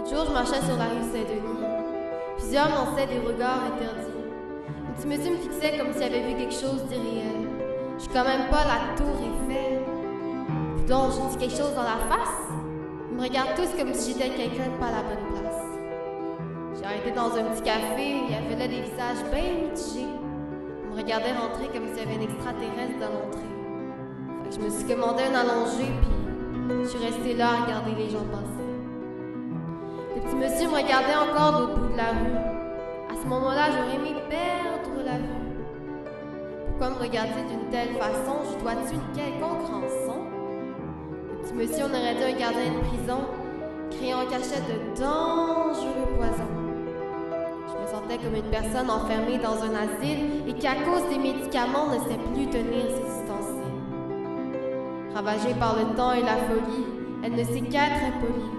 L'autre jour, je marchais sur la rue Saint-Denis. Plusieurs me lançaient des regards interdits. Un petit monsieur me fixait comme s'il avait vu quelque chose d'irréel. Je suis quand même pas la tour Eiffel. Donc, j'ai dit quelque chose dans la face. Ils me regardent tous comme si j'étais quelqu'un de pas à la bonne place. J'ai arrêté dans un petit café, il y avait là des visages bien mitigés. Ils me regardaient rentrer comme s'il y avait un extraterrestre dans l'entrée. Fait que je me suis commandé un allongé, puis je suis restée là à regarder les gens passer. Le petit monsieur me regardait encore de l'autre bout de la rue. À ce moment-là, j'aurais aimé perdre la vue. Pourquoi me regarder d'une telle façon? Je dois-tu une quelconque rançon? Le petit monsieur, on aurait dit un gardien de prison, criant en cachette de dangereux poisons. Je me sentais comme une personne enfermée dans un asile et qui, à cause des médicaments, ne sait plus tenir ses ustensiles. Ravagée par le temps et la folie, elle ne sait qu'être impolie.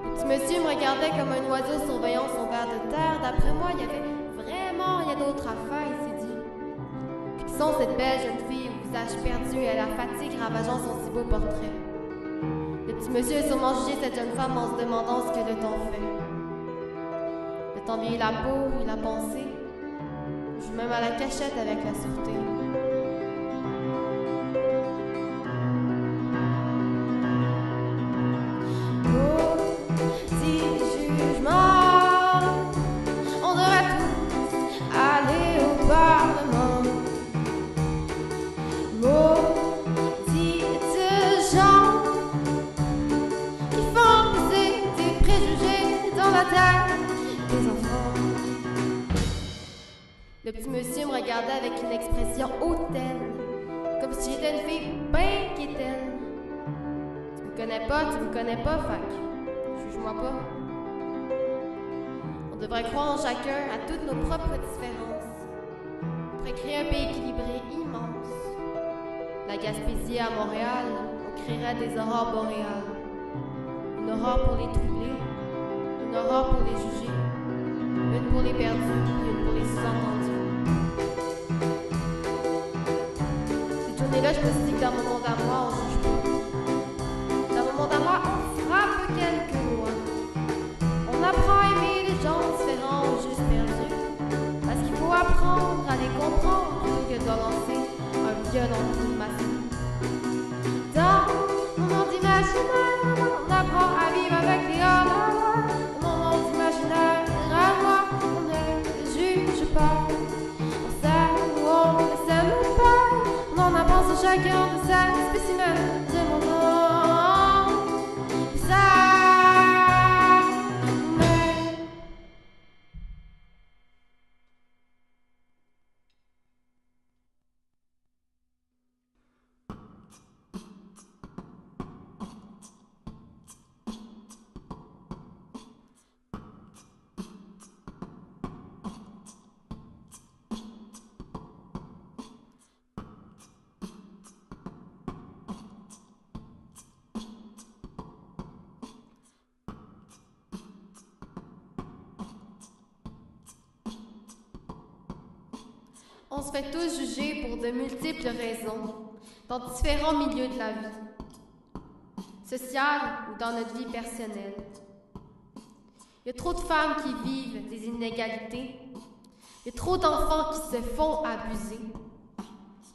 Le petit monsieur me regardait comme un oiseau surveillant son ver de terre. D'après moi, il y avait vraiment rien d'autre à faire, il s'est dit. Fixons cette belle jeune fille au visage perdu et à la fatigue ravageant son si beau portrait. Le petit monsieur a sûrement jugé cette jeune femme en se demandant ce que le temps fait. Le temps vieillit la peau et la pensée. Je joue même à la cachette avec la sûreté. On devrait tous aller au Parlement. Maudites gens qui font pousser des préjugés dans la tête des enfants. Le petit monsieur me regardait avec une expression hautaine, comme si j'étais une fille bien quétaine. Tu me connais pas, fac. Juge-moi pas. On devrait croire en chacun à toutes nos propres différences pour créer un pays équilibré immense. La Gaspésie à Montréal, on créerait des aurores boréales. Une aurore pour les troubler, une aurore pour les juger, une pour les perdus et une pour les sous-entendus. Cette journée-là, je me suis dit que dans mon monde à moi, on juge pas. Dans mon monde à moi, on frappe quelques lois. On apprend à aimer les gens différents ou juste perdus. Parce qu'il faut apprendre à les comprendre plutôt que de lancer un violon coup de massue. Dans mon monde imaginaire, on apprend à vivre avec les hors-la-loi. Dans mon monde imaginaire, à moi, on ne juge pas. On s'aime ou on ne s'aime pas. On en avance chacun de sa spécimen de mon monde. Ça On se fait tous juger pour de multiples raisons, dans différents milieux de la vie, sociale ou dans notre vie personnelle. Il y a trop de femmes qui vivent des inégalités, il y a trop d'enfants qui se font abuser,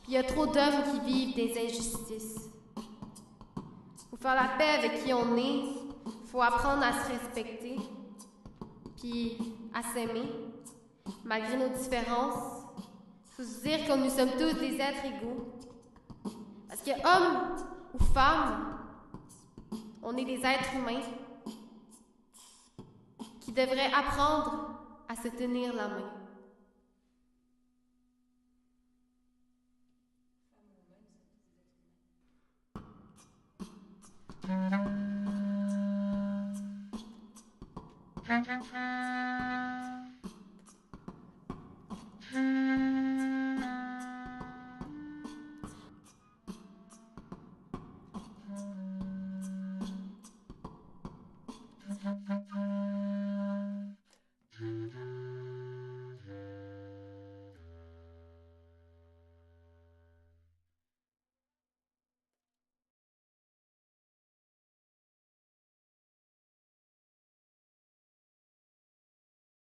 puis il y a trop d'hommes qui vivent des injustices. Il faut faire la paix avec qui on est, il faut apprendre à se respecter, puis à s'aimer, malgré nos différences. Il faut se dire que nous sommes tous des êtres égaux. Parce que hommes ou femmes, on est des êtres humains qui devraient apprendre à se tenir la main.